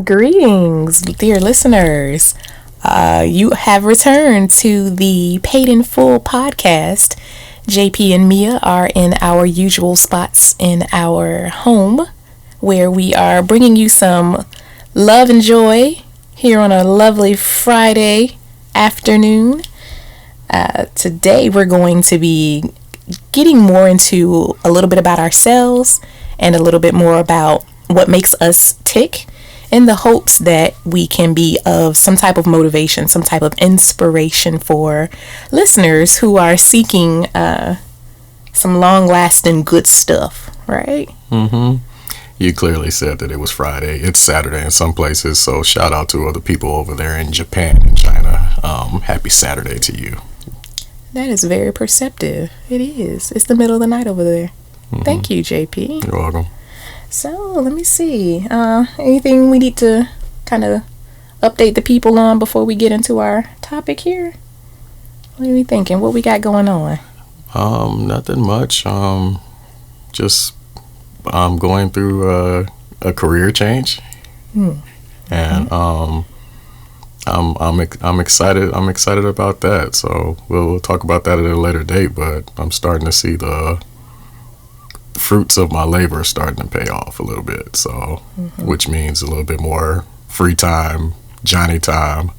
Greetings, dear listeners. You have returned to the Paid in Full podcast. JP and Mia are in our usual spots in our home, where we are bringing you some love and joy here on a lovely Friday afternoon. Today we're going to be getting more into a little bit about ourselves and a little bit more about what makes us tick, in the hopes that we can be of some type of motivation, some type of inspiration for listeners who are seeking some long-lasting good stuff, right? Mm-hmm. You clearly said that it was Friday. It's Saturday in some places, so shout out to other people over there in Japan and China. Happy Saturday to you. That is very perceptive. It is. It's the middle of the night over there. Mm-hmm. Thank you, JP. You're welcome. So, let me see. Anything we need to kind of update the people on before we get into our topic here? What are we thinking? What we got going on? Nothing much. Just going through a career change, and I'm excited. I'm excited about that. So we'll talk about that at a later date. But I'm starting to see the fruits of my labor starting to pay off a little bit. So, which means a little bit more free time, Johnny time,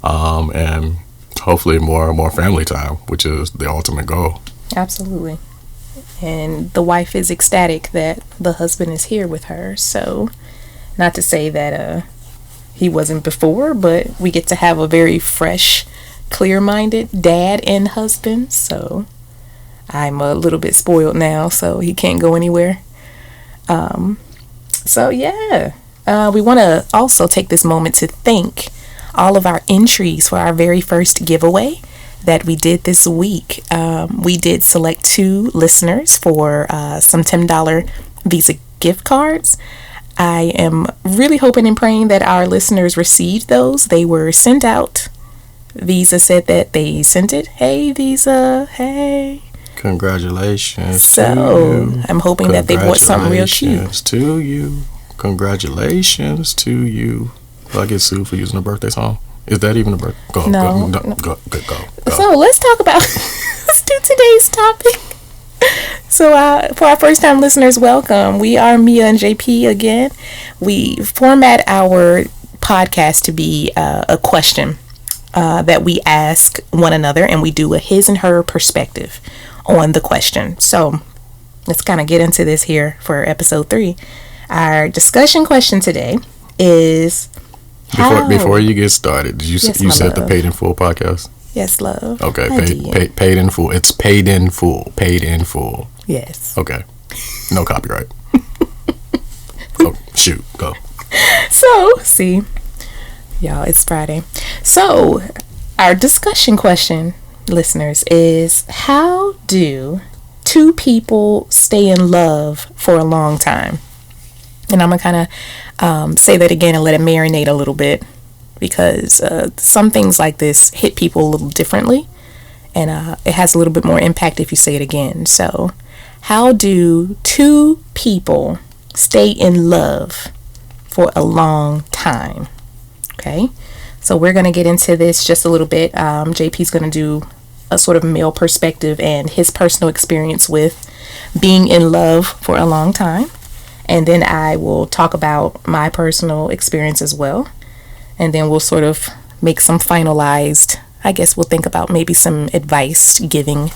and hopefully more family time, which is the ultimate goal. Absolutely. And the wife is ecstatic that the husband is here with her. So, not to say that he wasn't before, but we get to have a very fresh, clear-minded dad and husband. So I'm a little bit spoiled now, so he can't go anywhere. We want to also take this moment to thank all of our entries for our very first giveaway that we did this week. We did select 2 listeners for some $10 Visa gift cards. I am really hoping and praying that our listeners received those. They were sent out. Visa said that they sent it. Hey, Visa. Hey. Congratulations. So, I'm hoping that they bought something real cute. Congratulations to you. Congratulations to you. Will I get sued for using a birthday song? Is that even a birthday? Go. So, let's talk about, let's do today's topic. So, for our first time listeners, welcome. We are Mia and JP again. We format our podcast to be a question that we ask one another, and we do a his and her perspective on the question. So let's kind of get into this here for episode 3. Our discussion question today is before you get started, did you you said the Paid in Full podcast? Yes, love. Okay, paid in full. It's paid in full. Paid in full. Yes. Okay. No copyright. Oh, shoot. Go. So, see, y'all, it's Friday. So, our discussion question, listeners, is how do 2 people stay in love for a long time? And I'm going to kind of say that again and let it marinate a little bit, because some things like this hit people a little differently, and it has a little bit more impact if you say it again. So, how do 2 people stay in love for a long time? Okay, so we're going to get into this just a little bit. JP's going to do a sort of male perspective and his personal experience with being in love for a long time. And then I will talk about my personal experience as well. And then we'll sort of make some finalized, I guess we'll think about maybe some advice giving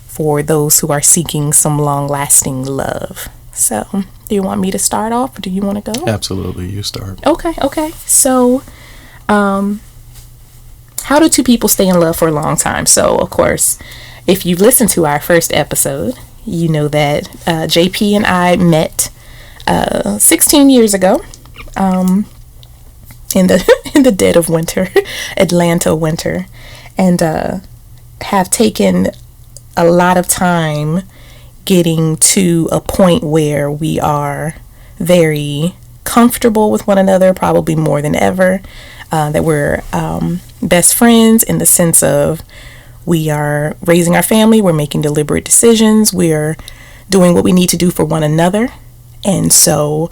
for those who are seeking some long-lasting love. So, do you want me to start off, or do you want to go? Absolutely, you start. Okay. So, how do 2 people stay in love for a long time? So, of course, if you've listened to our first episode, you know that JP and I met 16 years ago, in the dead of winter, Atlanta winter, and have taken a lot of time getting to a point where we are very comfortable with one another, probably more than ever, that we're best friends in the sense of we are raising our family, we're making deliberate decisions, we're doing what we need to do for one another. And so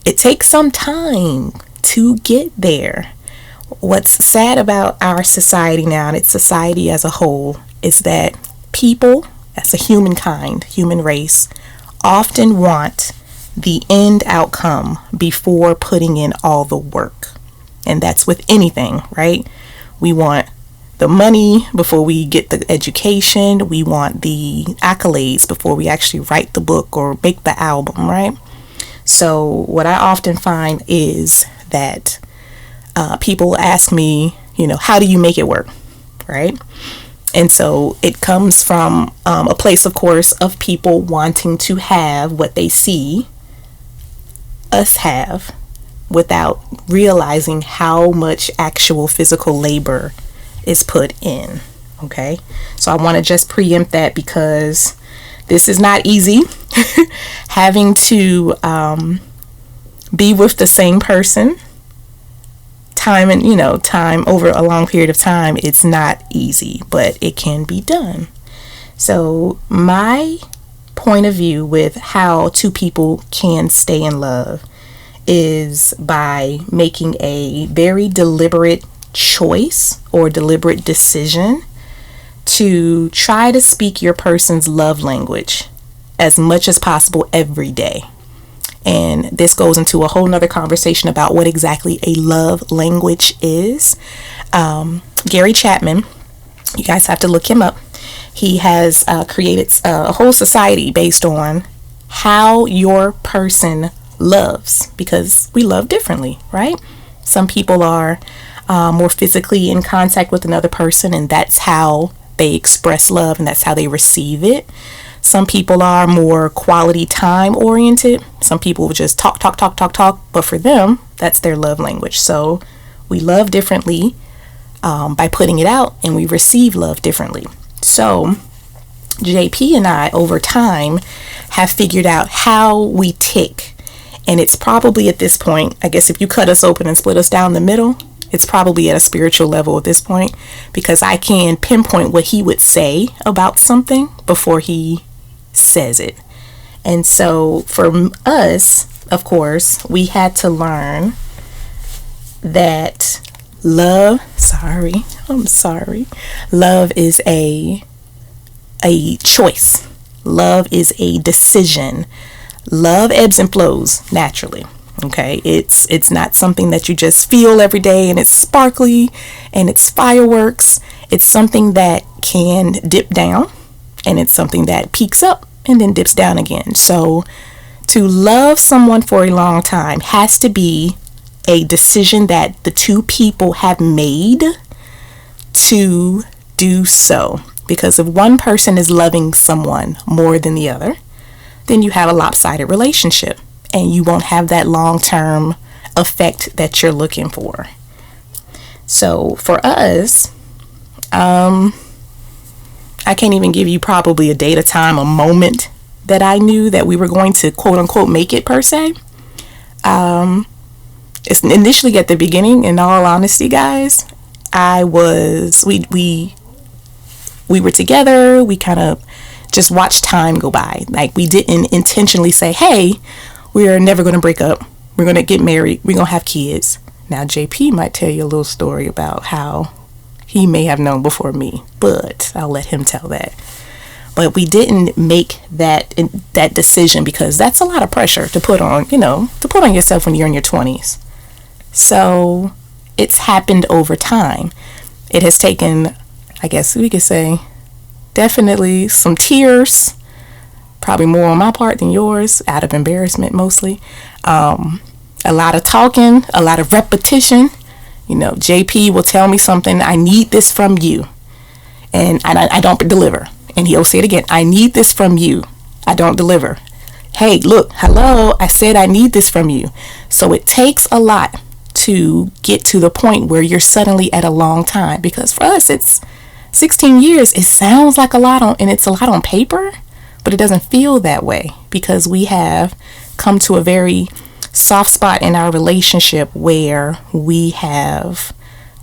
it takes some time to get there, what's sad about our society now, and its society as a whole, is that people, as a humankind, human race, often want the end outcome before putting in all the work. And that's with anything, right? We want the money before we get the education. We want the accolades before we actually write the book or make the album, right? So what I often find is that people ask me, how do you make it work, right? And so it comes from a place, of course, of people wanting to have what they see us have without realizing how much actual physical labor is put in. Okay, so I want to just preempt that, because this is not easy. Having to be with the same person time over a long period of time, it's not easy, but it can be done. So my point of view with how two people can stay in love is by making a very deliberate choice or deliberate decision to try to speak your person's love language as much as possible every day. And this goes into a whole nother conversation about what exactly a love language is. Gary Chapman, you guys have to look him up. He has created a whole society based on how your person loves, because we love differently, right? Some people are more physically in contact with another person, and that's how they express love and that's how they receive it. Some people are more quality time oriented. Some people will just talk, but for them, that's their love language. So we love differently by putting it out, and we receive love differently. So JP and I, over time, have figured out how we tick. And it's probably at this point, I guess if you cut us open and split us down the middle, it's probably at a spiritual level at this point, because I can pinpoint what he would say about something before he says it. And so for us, of course, we had to learn that love is a choice. Love is a decision. Love ebbs and flows naturally. Okay, it's not something that you just feel every day and it's sparkly and it's fireworks. It's something that can dip down, and it's something that peaks up and then dips down again. So to love someone for a long time has to be a decision that the two people have made to do so. Because if one person is loving someone more than the other, then you have a lopsided relationship, and you won't have that long-term effect that you're looking for. So for us, I can't even give you probably a date, a time, a moment that I knew that we were going to quote unquote make it per se. It's initially at the beginning, in all honesty, guys, we were together. We kind of just watched time go by. Like, we didn't intentionally say, hey, we're never going to break up. We're going to get married. We're going to have kids. Now, JP might tell you a little story about how he may have known before me, but I'll let him tell that. But we didn't make that decision, because that's a lot of pressure to put on yourself when you're in your 20s. So it's happened over time. It has taken, I guess we could say, definitely some tears, probably more on my part than yours, out of embarrassment mostly. A lot of talking, a lot of repetition. JP will tell me something, I need this from you, and I don't deliver. And he'll say it again, I need this from you. I don't deliver. Hey, look, hello, I said I need this from you. So it takes a lot to get to the point where you're suddenly at a long time. Because for us, it's 16 years. It sounds like a lot and it's a lot on paper, but it doesn't feel that way, because we have come to a very soft spot in our relationship where we have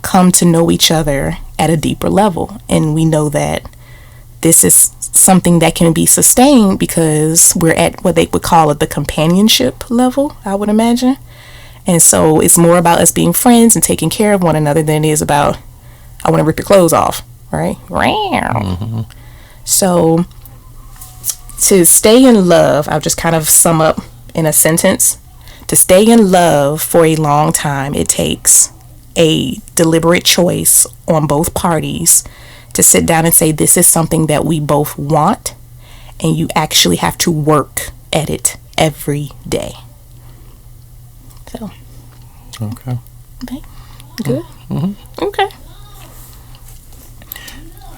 come to know each other at a deeper level. And we know that this is something that can be sustained because we're at what they would call it the companionship level, I would imagine. And so it's more about us being friends and taking care of one another than it is about, I want to rip your clothes off, right? Mm-hmm. So to stay in love, I'll just kind of sum up in a sentence. To stay in love for a long time, it takes a deliberate choice on both parties to sit down and say, this is something that we both want, and you actually have to work at it every day. So. Okay. Good. Mm-hmm. Okay.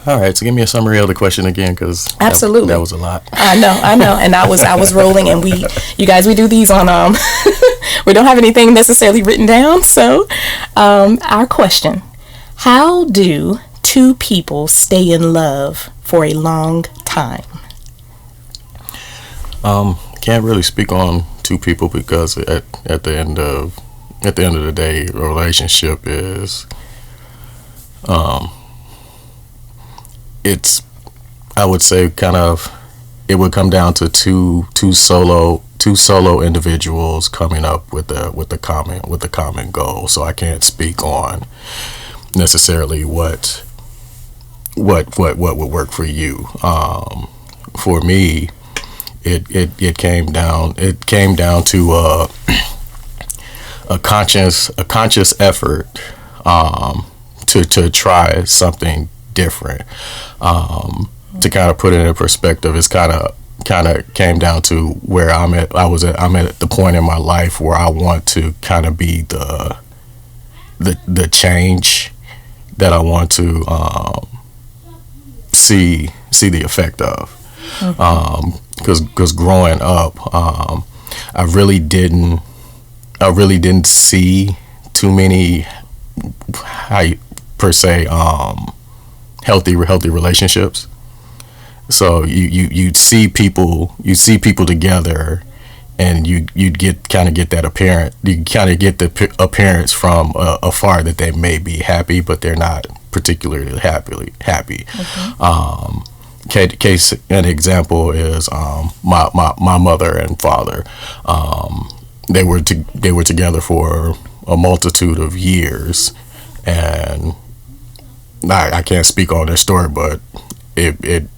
All right, so give me a summary of the question again, because absolutely that was a lot. I know, and I was rolling, and you guys, we do these on we don't have anything necessarily written down. So, our question: how do two people stay in love for a long time? Can't really speak on two people, because at the end of the day, a relationship is it's, I would say, kind of, it would come down to two solo individuals coming up with a common goal. So I can't speak on necessarily what would work for you. For me, it came down to a conscious effort to try something different. To kind of put it in perspective, it's kind of came down to where I'm at. I'm at the point in my life where I want to kind of be the change that I want to see the effect of. Because growing up, I really didn't see too many healthy relationships. So you'd see people together, and you'd get that apparent. You kind of get the appearance from afar that they may be happy, but they're not particularly happy. Case an example is my mother and father. They were together for a multitude of years, and I can't speak on their story, but it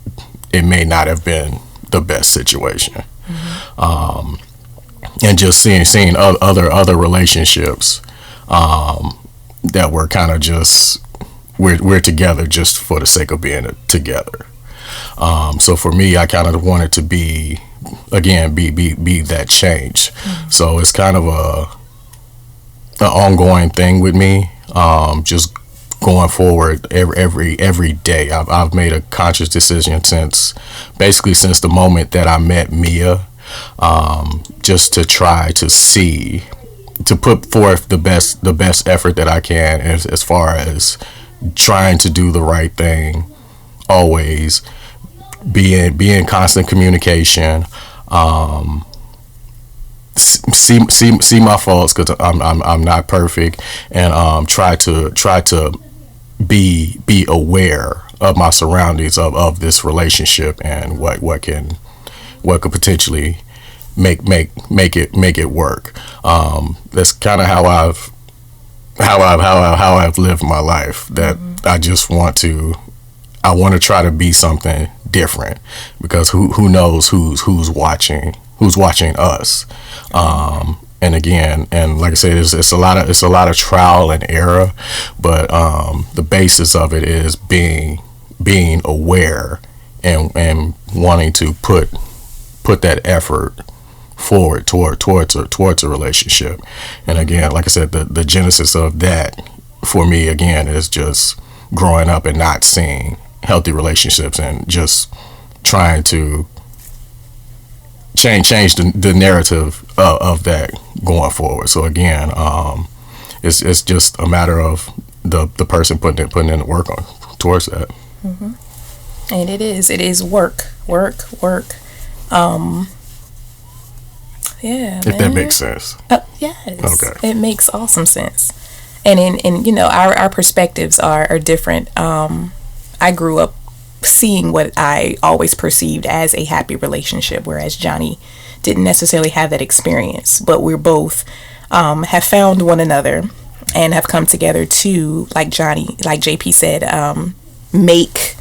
may not have been the best situation. Mm-hmm. And just seeing other relationships that were kind of just we're together just for the sake of being together. So for me, I kind of wanted to be that change. Mm-hmm. So it's kind of an ongoing thing with me. Just going forward every day. I've made a conscious decision since the moment that I met Mia, just to try to put forth the best effort that I can as far as trying to do the right thing, always be in constant communication, see my faults, because I'm not perfect, and try to be aware of my surroundings, of this relationship, and what could potentially make it work. That's kind of how I've lived my life. That mm-hmm. I want to try to be something different, because who knows who's watching us. And again, and like I said, it's a lot of trial and error, but the basis of it is being aware and wanting to put that effort forward towards a relationship. And again, like I said, the genesis of that for me again is just growing up and not seeing healthy relationships, and just trying to change the narrative of that going forward. So again, it's just a matter of the person putting in the work towards that. Mm-hmm. And it is work. Yeah, if that makes sense. Yes. Okay. It makes awesome sense. And in our perspectives are different. I grew up seeing what I always perceived as a happy relationship, whereas Johnny didn't necessarily have that experience. But we're both have found one another and have come together to, like JP said, make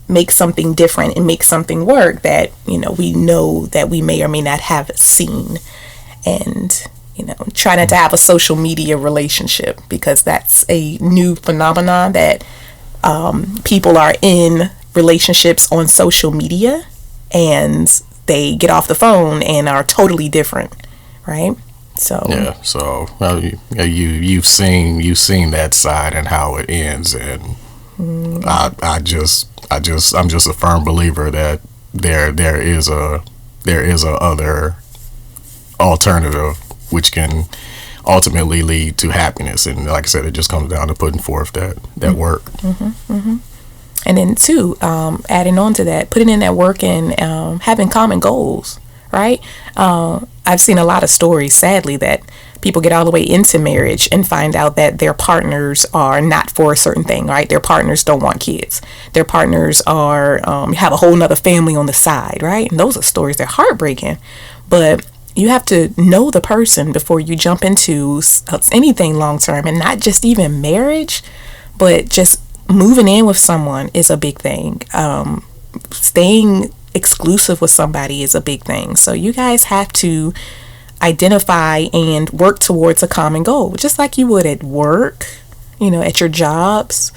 make something different and make something work that, we know that we may or may not have seen. And, try not to have a social media relationship, because that's a new phenomenon that people are in relationships on social media and they get off the phone and are totally different, right? So yeah, so you've seen that side and how it ends, and I'm just a firm believer that there is a other alternative which can ultimately lead to happiness. And like I said, it just comes down to putting forth that work. And then too, adding on to that, putting in that work and having common goals, right? I've seen a lot of stories, sadly, that people get all the way into marriage and find out that their partners are not for a certain thing, right? Their partners don't want kids. Their partners are have a whole nother family on the side, right? And those are stories, they're heartbreaking. But you have to know the person before you jump into anything long term, and not just even marriage, but just moving in with someone is a big thing. Staying exclusive with somebody is a big thing. So you guys have to identify and work towards a common goal, just like you would at work, at your jobs,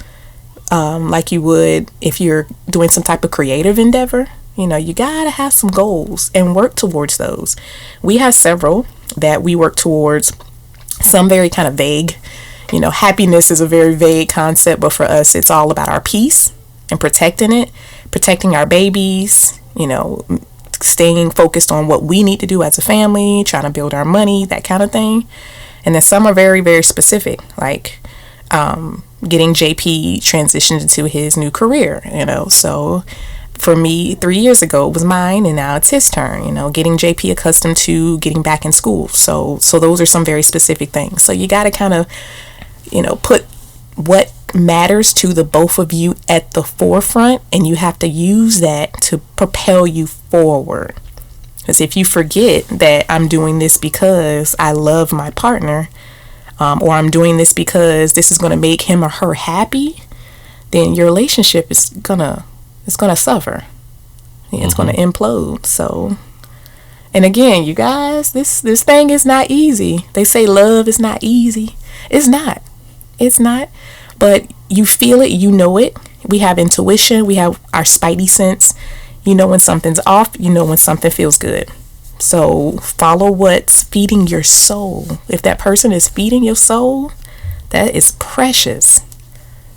like you would if you're doing some type of creative endeavor. You gotta have some goals and work towards those. We have several that we work towards, some very kind of vague. Happiness is a very vague concept, but for us, it's all about our peace and protecting it, protecting our babies, staying focused on what we need to do as a family, trying to build our money, that kind of thing. And then some are very, very specific, like getting JP transitioned into his new career, So for me, 3 years ago, it was mine, and now it's his turn, getting JP accustomed to getting back in school. So those are some very specific things. So you got to kind of, put what matters to the both of you at the forefront, and you have to use that to propel you forward. Because if you forget that I'm doing this because I love my partner, or I'm doing this because this is going to make him or her happy, then your relationship is gonna suffer. It's gonna implode. So, and again, you guys, this thing is not easy. They say love is not easy. It's not. But you feel it, you know it. We have intuition, we have our spidey sense. You know when something's off, you know when something feels good. So follow what's feeding your soul. If that person is feeding your soul, that is precious.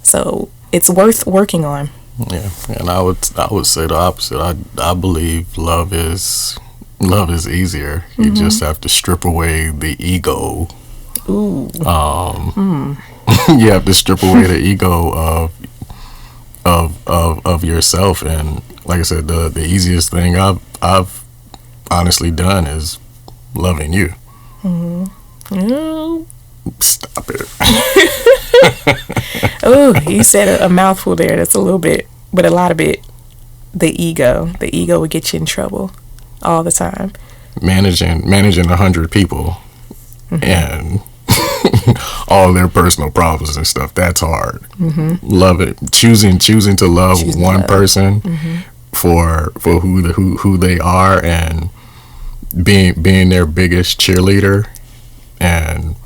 So it's worth working on. Yeah, and I would say the opposite. I believe love is easier. You just have to strip away the ego. Ooh. You have to strip away the ego of yourself, and like I said, the easiest thing I've honestly done is loving you. Stop it. Oh, you said a mouthful there. That's a little bit, but a lot of it. The ego would get you in trouble all the time. Managing 100 people and all their personal problems and stuff, that's hard. Love it. Choosing to love one person for who they are, and being their biggest cheerleader and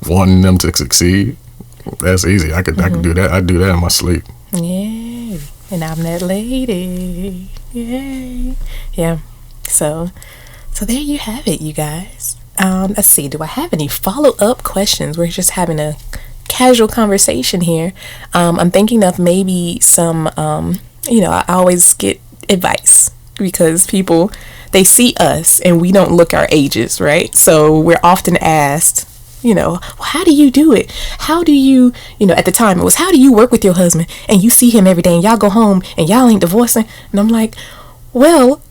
wanting them to succeed. That's easy. I could do that. I'd do that in my sleep. Yeah, and I'm that lady. Yay. Yeah. So there you have it, you guys. Let's see. Do I have any follow-up questions? We're just having a casual conversation here. I'm thinking of maybe some. I always get advice because people, they see us and we don't look our ages, right? So we're often asked, well, how do you do it? How do you, at the time it was, how do you work with your husband and you see him every day and y'all go home and y'all ain't divorcing? And I'm like, well,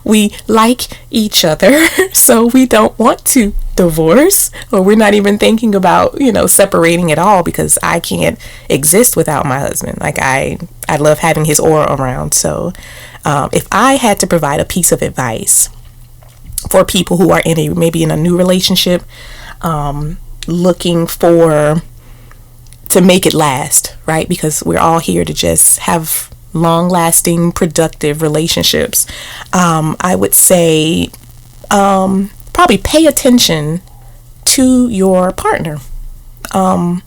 we like each other, so we don't want to divorce, or we're not even thinking about, separating at all, because I can't exist without my husband. Like I love having his aura around. So if I had to provide a piece of advice, for people who are maybe in a new relationship, looking to make it last, right? Because we're all here to just have long-lasting, productive relationships. I would say probably pay attention to your partner. And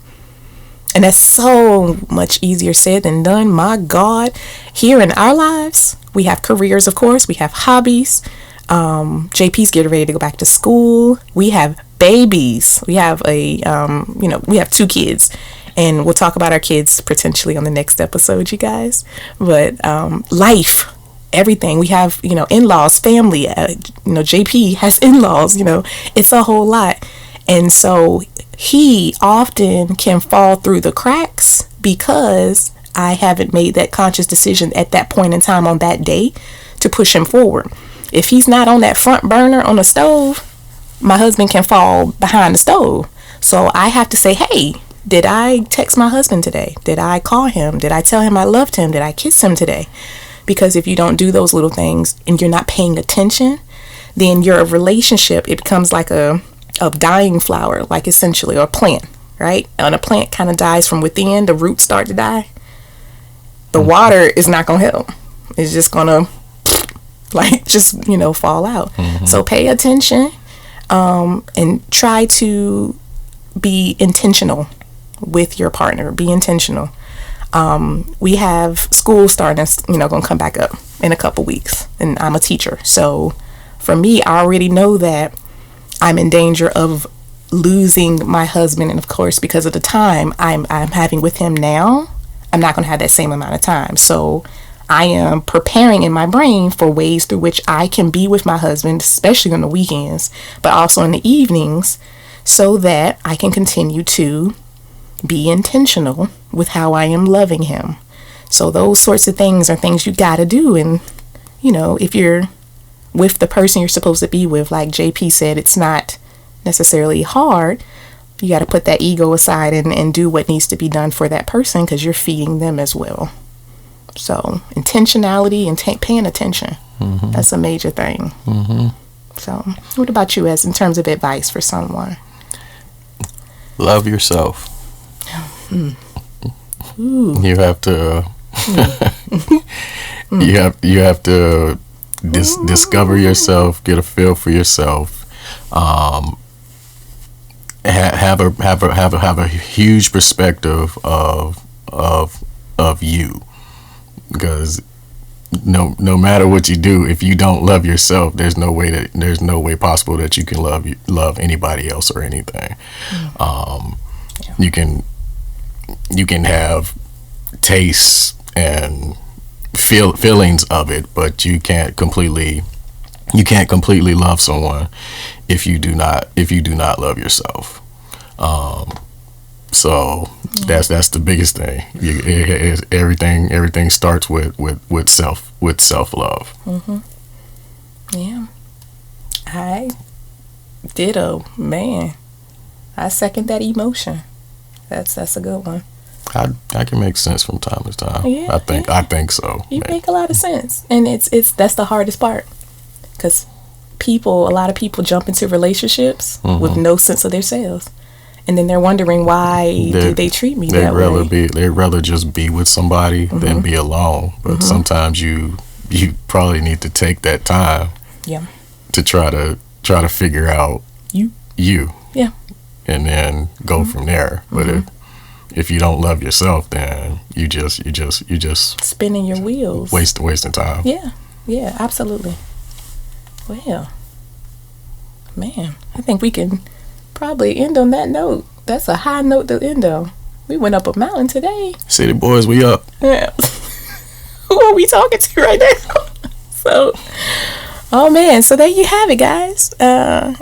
that's so much easier said than done. My God, here in our lives, we have careers, of course. We have hobbies. JP's getting ready to go back to school. We have babies. We have we have 2 kids. And we'll talk about our kids potentially on the next episode, you guys. But life, everything. We have, in-laws, family. JP has in-laws, it's a whole lot. And so he often can fall through the cracks because I haven't made that conscious decision at that point in time on that day to push him forward. If he's not on that front burner on the stove, my husband can fall behind the stove. So I have to say, hey, did I text my husband today? Did I call him? Did I tell him I loved him? Did I kiss him today? Because if you don't do those little things and you're not paying attention, then your relationship, it becomes like a dying flower, like essentially, or a plant, right? And a plant kind of dies from within. The roots start to die. The water is not going to help. It's just going to fall out. Mm-hmm. So pay attention and try to be intentional with your partner. Be intentional. We have school starting, going to come back up in a couple weeks, and I'm a teacher. So for me, I already know that I'm in danger of losing my husband, and of course, because of the time I'm having with him now, I'm not going to have that same amount of time. So I am preparing in my brain for ways through which I can be with my husband, especially on the weekends, but also in the evenings, so that I can continue to be intentional with how I am loving him. So those sorts of things are things you got to do. And, if you're with the person you're supposed to be with, like JP said, it's not necessarily hard. You got to put that ego aside and do what needs to be done for that person, because you're feeding them as well. So intentionality and paying attention, mm-hmm. That's a major thing. Mm-hmm. So what about you, as in terms of advice for someone? Love yourself. You have to you have to discover yourself, get a feel for yourself, have a huge perspective of you, because no matter what you do, if you don't love yourself, there's no way possible that you can love anybody else or anything. You can have tastes and feelings of it, but you can't completely love someone if you do not love yourself. So that's the biggest thing. Everything starts with self-love. Mm-hmm. Yeah, I ditto, man. I second that emotion. That's a good one. I can make sense from time to time. Yeah, I think so. You make a lot of sense, and it's that's the hardest part, because a lot of people jump into relationships mm-hmm. with no sense of themselves, and then they're wondering why did they treat me that way. They'd rather just be with somebody mm-hmm. than be alone. But mm-hmm. sometimes you probably need to take that time. Yeah. To try to figure out you. Yeah. And then go mm-hmm. from there. But mm-hmm. if you don't love yourself, then you just spinning your wheels, wasting time. Yeah, absolutely. Well, man, I think we can probably end on that note. That's a high note to end on. We went up a mountain today. City boys, we up. Yeah. Who are we talking to right now? So, oh man, so there you have it, guys.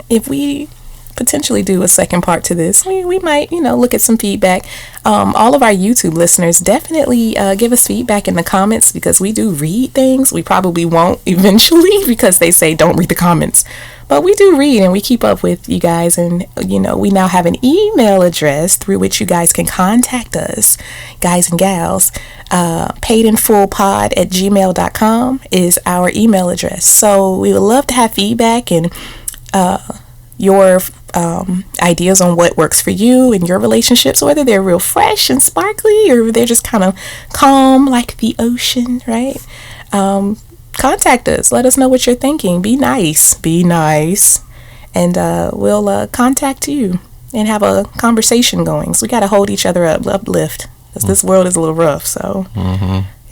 If we potentially do a second part to this. We might, look at some feedback. All of our YouTube listeners, definitely give us feedback in the comments, because we do read things. We probably won't eventually because they say don't read the comments. But we do read and we keep up with you guys. And, we now have an email address through which you guys can contact us, guys and gals. padenfullpod@gmail.com is our email address. So we would love to have feedback and your ideas on what works for you and your relationships, whether they're real fresh and sparkly or they're just kind of calm like the ocean, right? Contact us. Let us know what you're thinking. Be nice. And we'll contact you and have a conversation going. So we got to hold each other up, uplift, because this world is a little rough. So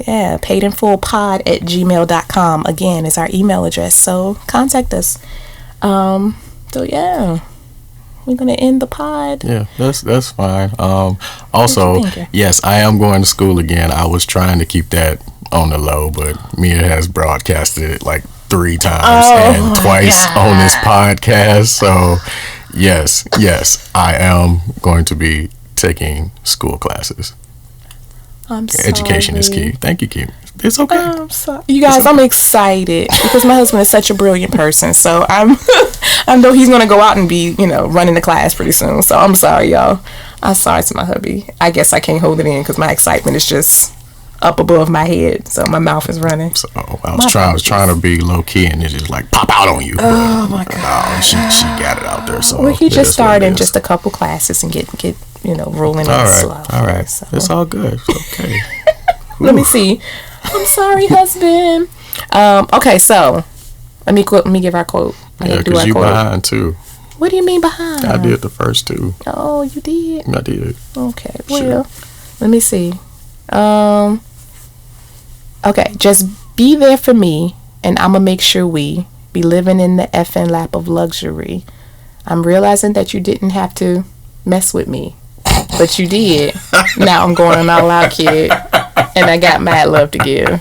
yeah, padenfullpod@gmail.com again is our email address. So contact us. So yeah, we're gonna end the pod. Yeah, that's fine. Also, yes, I am going to school again. I was trying to keep that on the low, but Mia has broadcasted it like 3 times and twice on this podcast. So yes, I am going to be taking school classes. I'm sorry. Education is key. Thank you, Kim. It's okay. I'm sorry. You guys, I'm excited because my husband is such a brilliant person. So I know he's going to go out and be, running the class pretty soon. So I'm sorry, y'all. I'm sorry to my hubby. I guess I can't hold it in because my excitement is just up above my head. So my mouth is running. So I was trying to be low key and it just like pop out on you. Oh my God. No, she got it out there. So well, he just started in just a couple classes and get rolling slow. All right. So. It's all good. It's okay. Let me see. I'm sorry, husband. Okay, so let me give our quote. Yeah, because you behind too. What do you mean behind? I did the first 2. Oh, you did? I did. Okay, well, let me see. Okay, just be there for me, and I'm gonna make sure we be living in the effing lap of luxury. I'm realizing that you didn't have to mess with me, but you did. Now I'm going on out loud, kid. And I got mad love to give.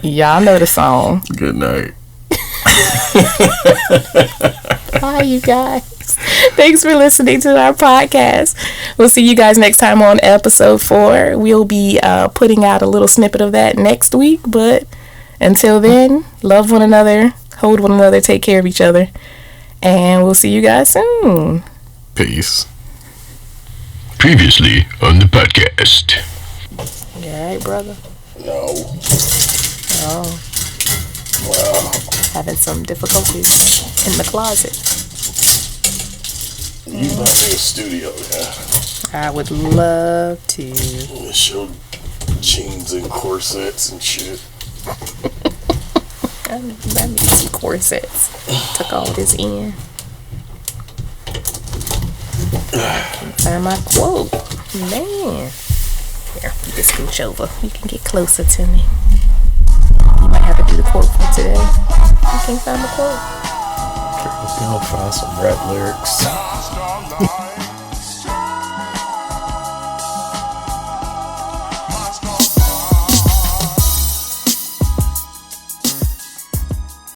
Y'all know the song. Good night. Bye, you guys. Thanks for listening to our podcast. We'll see you guys next time on episode 4. We'll be putting out a little snippet of that next week. But until then, love one another, hold one another, take care of each other. And we'll see you guys soon. Peace. Previously on the podcast. You alright, brother? No. Oh. Well. Having some difficulties in the closet. You might be a studio, yeah. I would love to. Show jeans and corsets and shit. I need some corsets. Tuck all this in. Find my quote. Man. Here, you just scooch over. You can get closer to me. You might have to do the quote for today. I can't find my quote. I'll find some rap lyrics.